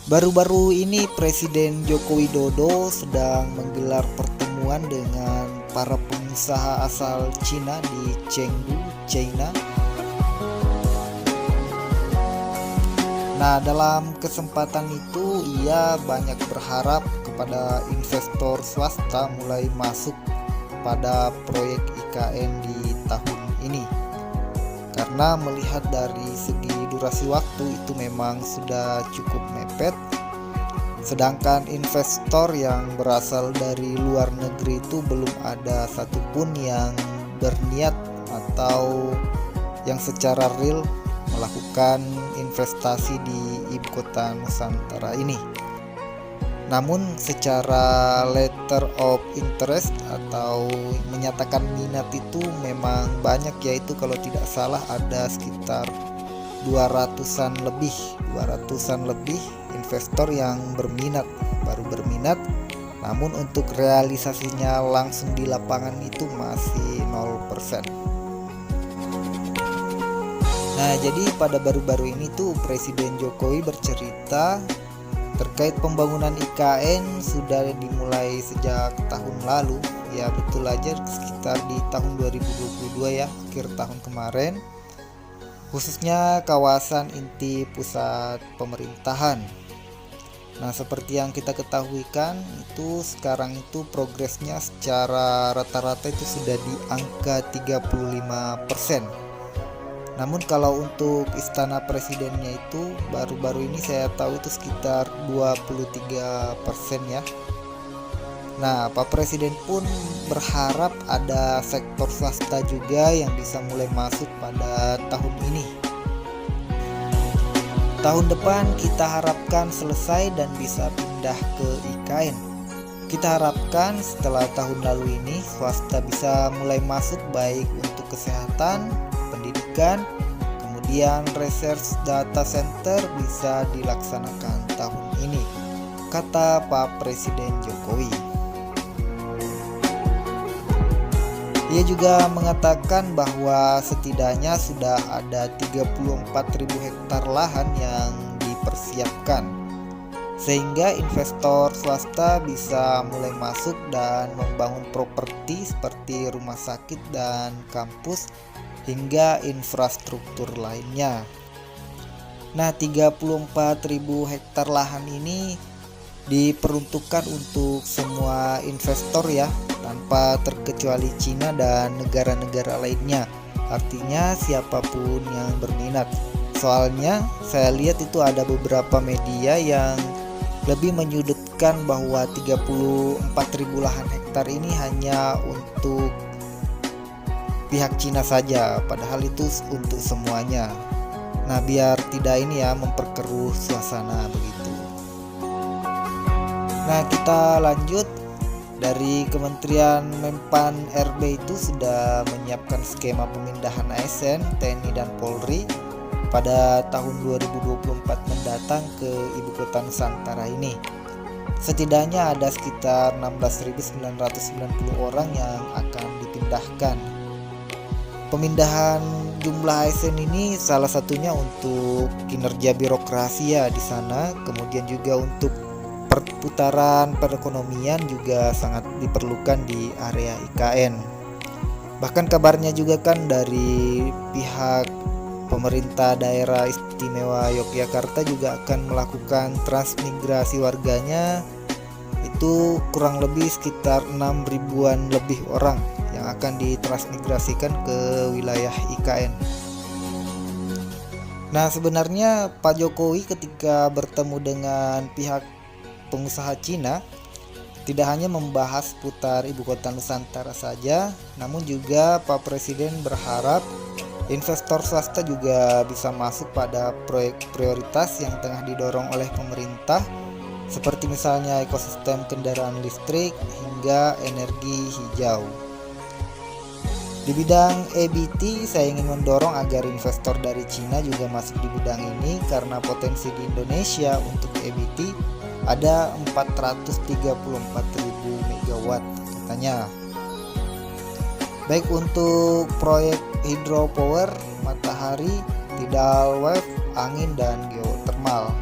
Baru-baru ini Presiden Joko Widodo sedang menggelar pertemuan dengan para pengusaha asal Cina di Chengdu, China. Nah, dalam kesempatan itu ia banyak berharap kepada investor swasta mulai masuk pada proyek IKN di tahun ini. Karena melihat dari segi durasi waktu itu memang sudah cukup mepet, sedangkan investor yang berasal dari luar negeri itu belum ada satupun yang berniat atau yang secara real melakukan investasi di ibu kota Nusantara ini. Namun secara letter of interest atau menyatakan minat itu memang banyak, yaitu kalau tidak salah ada sekitar 200-an lebih investor yang baru berminat. Namun untuk realisasinya langsung di lapangan itu masih 0%. Nah, jadi pada baru-baru ini tuh Presiden Jokowi bercerita terkait pembangunan IKN sudah dimulai sejak tahun lalu. Ya betul aja, sekitar di tahun 2022 ya, akhir tahun kemarin. Khususnya kawasan inti pusat pemerintahan. Nah, seperti yang kita ketahui kan, itu sekarang itu progresnya secara rata-rata itu sudah di angka 35%. Namun kalau untuk istana presidennya itu baru-baru ini saya tahu itu sekitar 23% ya. Nah, Pak Presiden pun berharap ada sektor swasta juga yang bisa mulai masuk pada tahun ini. Tahun depan kita harapkan selesai dan bisa pindah ke IKN. Kita harapkan setelah tahun lalu ini swasta bisa mulai masuk, baik untuk kesehatan, pendidikan, kemudian research data center bisa dilaksanakan tahun ini, kata Pak Presiden Jokowi. Ia juga mengatakan bahwa setidaknya sudah ada 34.000 hektar lahan yang dipersiapkan, sehingga investor swasta bisa mulai masuk dan membangun properti seperti rumah sakit dan kampus hingga infrastruktur lainnya. Nah, 34.000 hektar lahan ini diperuntukkan untuk semua investor ya, tanpa terkecuali Cina dan negara-negara lainnya. Artinya siapapun yang berminat. Soalnya saya lihat itu ada beberapa media yang lebih menyudutkan bahwa 34.000 lahan hektar ini hanya untuk pihak Cina saja, padahal itu untuk semuanya. Nah, biar tidak ini ya memperkeruh suasana begitu. Nah, kita lanjut. Dari Kementerian Menpan RB itu sudah menyiapkan skema pemindahan ASN, TNI dan Polri pada tahun 2024 mendatang ke ibu kota Nusantara ini. Setidaknya ada sekitar 16.990 orang yang akan dipindahkan. Pemindahan jumlah ASN ini salah satunya untuk kinerja birokrasi ya di sana, kemudian juga untuk perputaran perekonomian juga sangat diperlukan di area IKN. Bahkan kabarnya juga kan dari pihak pemerintah daerah istimewa Yogyakarta juga akan melakukan transmigrasi warganya, itu kurang lebih sekitar 6.000-an lebih orang yang akan ditransmigrasikan ke wilayah IKN. Nah, sebenarnya Pak Jokowi ketika bertemu dengan pihak pengusaha Cina tidak hanya membahas putar ibu kota Nusantara saja, namun juga Pak Presiden berharap investor swasta juga bisa masuk pada proyek prioritas yang tengah didorong oleh pemerintah, seperti misalnya ekosistem kendaraan listrik hingga energi hijau. Di bidang EBT, saya ingin mendorong agar investor dari Cina juga masuk di bidang ini karena potensi di Indonesia untuk EBT ada 434.000 megawatt katanya. Baik untuk proyek hidropower, matahari, tidal wave, angin dan geothermal.